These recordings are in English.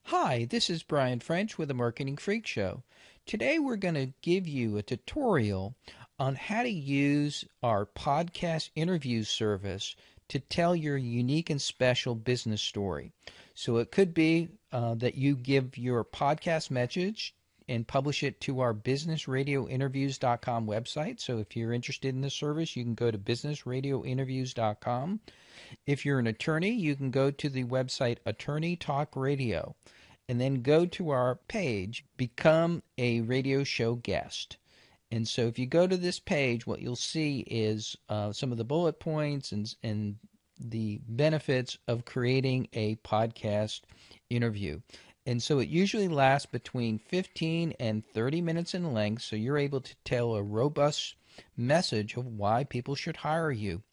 Hi, this is Brian French with the Marketing Freak Show. Today we're going to give you a tutorial on how to use our podcast interview service to tell your unique and special business story. So it could be that you give your podcast message and publish it to our businessradiointerviews.com website. So if you're interested in this service, you can go to businessradiointerviews.com. If you're an attorney, you can go to the website Attorney Talk Radio and then go to our page, Become a Radio Show Guest. And so if you go to this page, what you'll see is some of the bullet points and the benefits of creating a podcast interview. And so it usually lasts between 15 and 30 minutes in length, so you're able to tell a robust message of why people should hire you.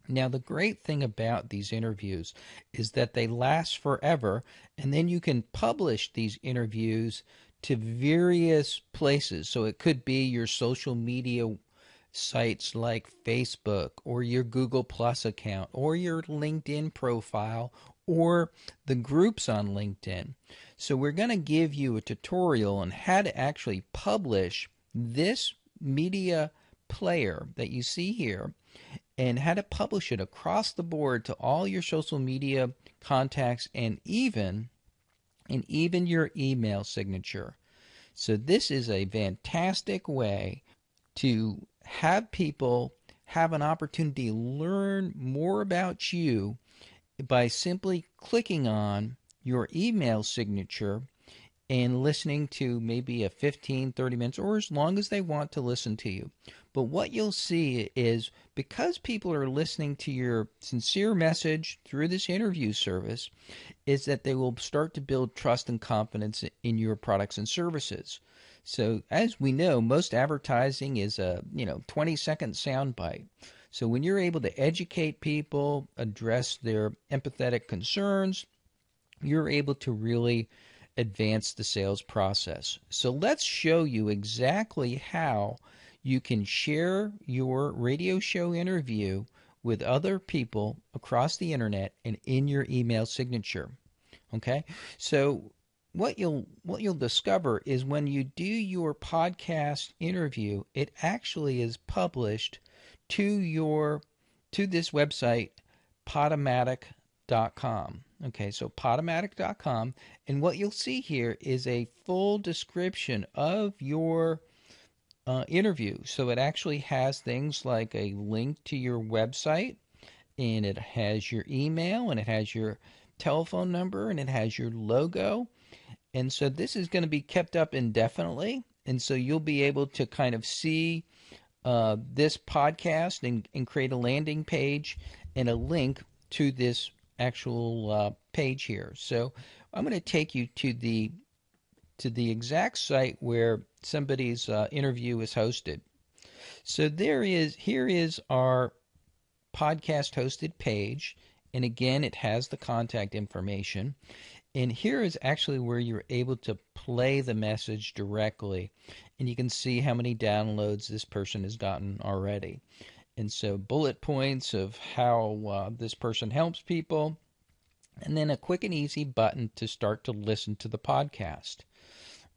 Now, the great thing about these interviews is that they last forever, and then you can publish these interviews to various places. So it could be your social media sites like Facebook or your Google Plus account or your LinkedIn profile or the groups on LinkedIn. So we're going to give you a tutorial on how to actually publish this media player that you see here and how to publish it across the board to all your social media contacts and even your email signature. So this is a fantastic way to have people have an opportunity to learn more about you by simply clicking on your email signature and listening to maybe a 15, 30 minutes or as long as they want to listen to you. But what you'll see is because people are listening to your sincere message through this interview service is that they will start to build trust and confidence in your products and services. So as we know, most advertising is a 20-second soundbite. So when you're able to educate people, address their empathetic concerns, you're able to really advance the sales process. So let's show you exactly how you can share your radio show interview with other people across the internet and in your email signature. Okay? So what you'll discover is when you do your podcast interview, it actually is published to this website Podomatic.com. Okay, so Podomatic.com, and what you'll see here is a full description of your interview. So it actually has things like a link to your website, and it has your email, and it has your telephone number, and it has your logo. And so this is going to be kept up indefinitely, and so you'll be able to kind of see this podcast and create a landing page and a link to this actual page here. So I'm going to take you to the exact site where somebody's interview is hosted. So here is our podcast hosted page, and again it has the contact information. And here is actually where you're able to play the message directly, and you can see how many downloads this person has gotten already. And so bullet points of how this person helps people, and then a quick and easy button to start to listen to the podcast.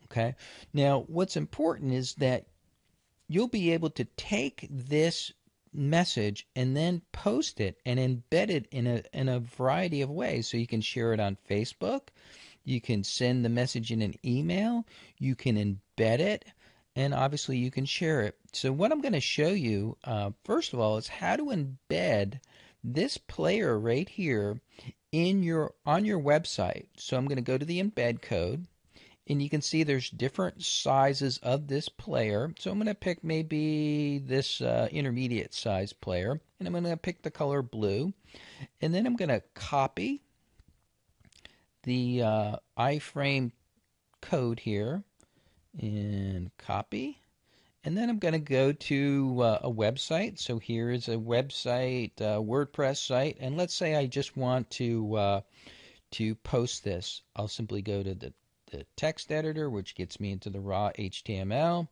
Okay. Now, what's important is that you'll be able to take this message and then post it and embed it in a variety of ways. So you can share it on Facebook, you can send the message in an email, you can embed it, and obviously you can share it. So what I'm going to show you, first of all, is how to embed this player right here on your website. So I'm going to go to the embed code, and you can see there's different sizes of this player. So I'm going to pick maybe this intermediate size player, and I'm going to pick the color blue, and then I'm going to copy the iframe code here and copy, and then I'm going to go to a website. So here is a website, WordPress site, and let's say I just want to post this. I'll simply go to the text editor, which gets me into the raw HTML,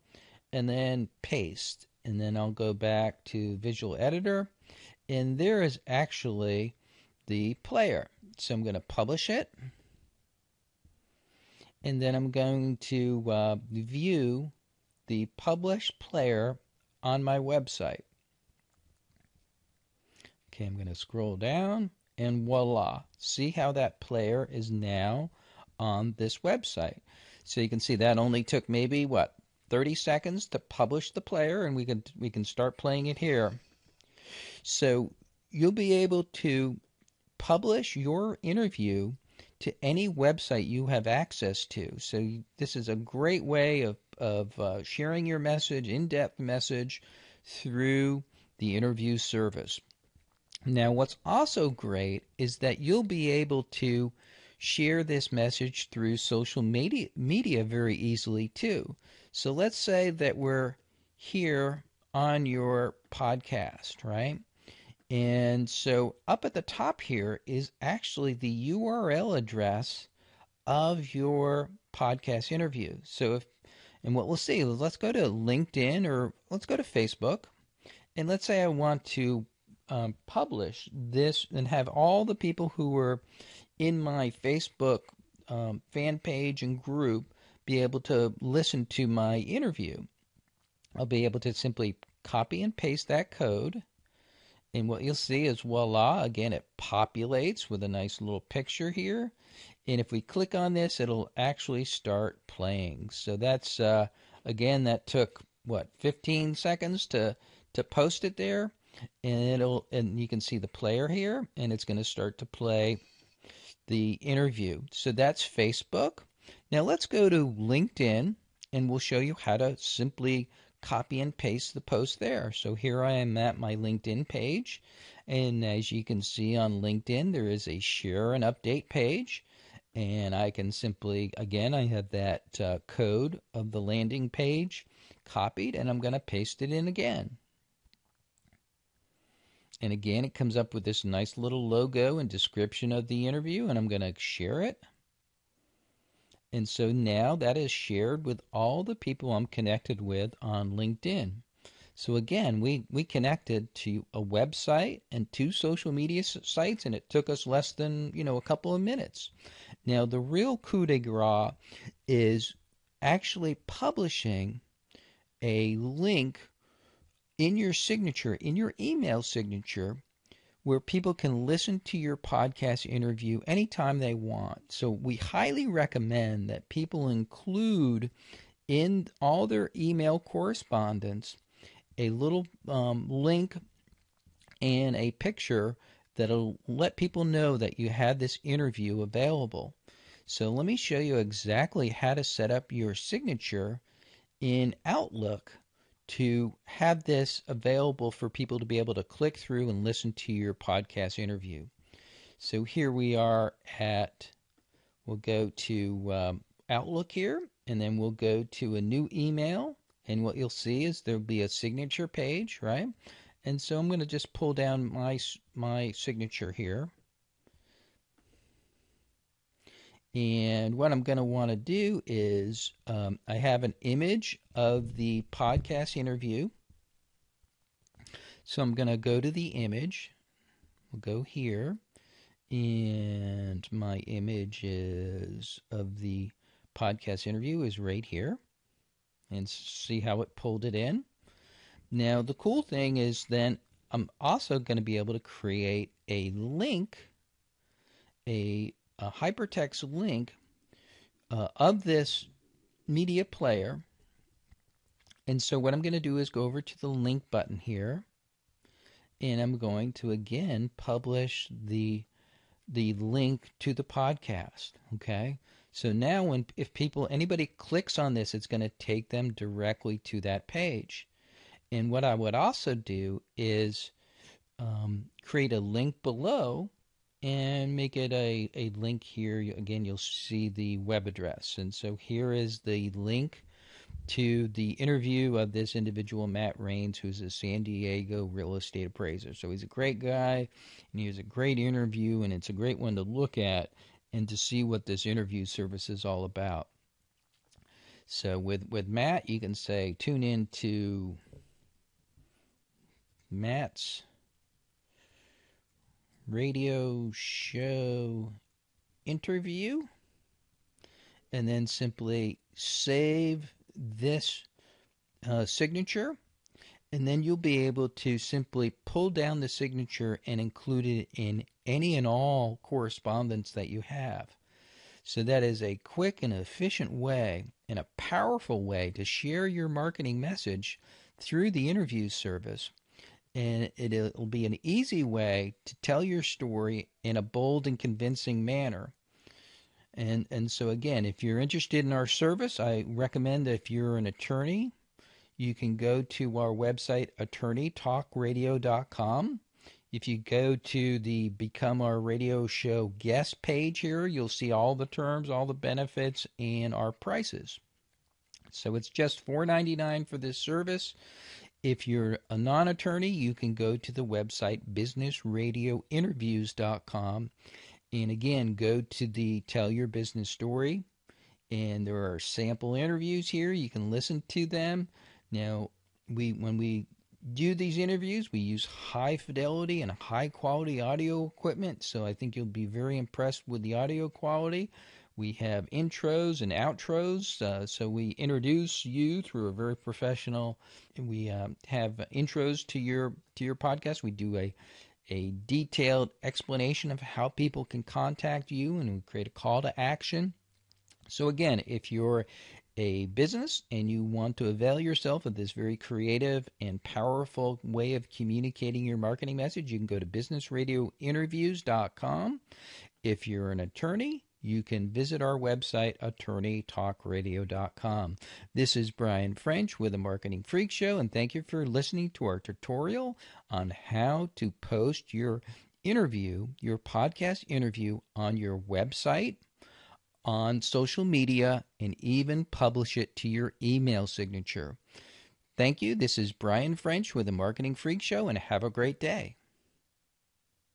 and then paste. And then I'll go back to Visual Editor, and there is actually the player. So I'm going to publish it. and then I'm going to view the published player on my website. Okay, I'm going to scroll down, and voila. See how that player is now on this website. So you can see that only took maybe, 30 seconds to publish the player, and we can start playing it here. So you'll be able to publish your interview to any website you have access to. So this is a great way of sharing your message, in-depth message, through the interview service. Now, what's also great is that you'll be able to share this message through social media very easily too. So let's say that we're here on your podcast, right? And so up at the top here is actually the URL address of your podcast interview. So and what we'll see, let's go to LinkedIn or let's go to Facebook. And let's say I want to publish this and have all the people who were in my Facebook fan page and group be able to listen to my interview. I'll be able to simply copy and paste that code. And what you'll see is, voila, again, it populates with a nice little picture here. And if we click on this, it'll actually start playing. So that's, again, that took, 15 seconds to post it there. And you can see the player here, and it's going to start to play the interview. So that's Facebook. Now let's go to LinkedIn, and we'll show you how to simply copy and paste the post there. So here I am at my LinkedIn page, and as you can see on LinkedIn, there is a share and update page, and I can simply, again, I have that code of the landing page copied, and I'm going to paste it in again. And again, it comes up with this nice little logo and description of the interview, and I'm going to share it. And so now that is shared with all the people I'm connected with on LinkedIn. So again, we connected to a website and 2 social media sites, and it took us less than, a couple of minutes. Now, the real coup de grace is actually publishing a link in your signature, in your email signature, where people can listen to your podcast interview anytime they want. So we highly recommend that people include in all their email correspondence a little link and a picture that'll let people know that you have this interview available. So let me show you exactly how to set up your signature in Outlook to have this available for people to be able to click through and listen to your podcast interview. So here we are we'll go to Outlook here, and then we'll go to a new email, and what you'll see is there'll be a signature page, right? And so I'm going to just pull down my signature here. And what I'm going to want to do is I have an image of the podcast interview. So I'm going to go to the image. We'll go here. And my image of the podcast interview is right here. And see how it pulled it in. Now the cool thing is then I'm also going to be able to create a link, a hypertext link of this media player. And so what I'm going to do is go over to the link button here, and I'm going to again publish the link to the podcast. Okay, so now if anybody clicks on this, it's going to take them directly to that page. And what I would also do is create a link below and make it a link here. Again, you'll see the web address. And so here is the link to the interview of this individual, Matt Rains, who's a San Diego real estate appraiser. So he's a great guy, and he has a great interview, and it's a great one to look at and to see what this interview service is all about. So with Matt, you can say, tune in to Matt's radio show interview, and then simply save this signature, and then you'll be able to simply pull down the signature and include it in any and all correspondence that you have. So that is a quick and efficient way and a powerful way to share your marketing message through the interview service. And it'll be an easy way to tell your story in a bold and convincing manner. And so again, if you're interested in our service, I recommend that if you're an attorney, you can go to our website, attorneytalkradio.com. If you go to the Become Our Radio Show guest page here, you'll see all the terms, all the benefits, and our prices. So it's just $4.99 for this service. If you're a non-attorney, you can go to the website businessradiointerviews.com. And again, go to the Tell Your Business Story. And there are sample interviews here. You can listen to them. Now, when we do these interviews, we use high fidelity and high quality audio equipment. So I think you'll be very impressed with the audio quality. We have intros and outros, so we introduce you through a very professional. We have intros to your podcast. We do a detailed explanation of how people can contact you, and we create a call to action. So again, if you're a business and you want to avail yourself of this very creative and powerful way of communicating your marketing message, you can go to businessradiointerviews.com. If you're an attorney, you can visit our website, attorneytalkradio.com. This is Brian French with the Marketing Freak Show, and thank you for listening to our tutorial on how to post your interview, your podcast interview, on your website, on social media, and even publish it to your email signature. Thank you. This is Brian French with the Marketing Freak Show, and have a great day.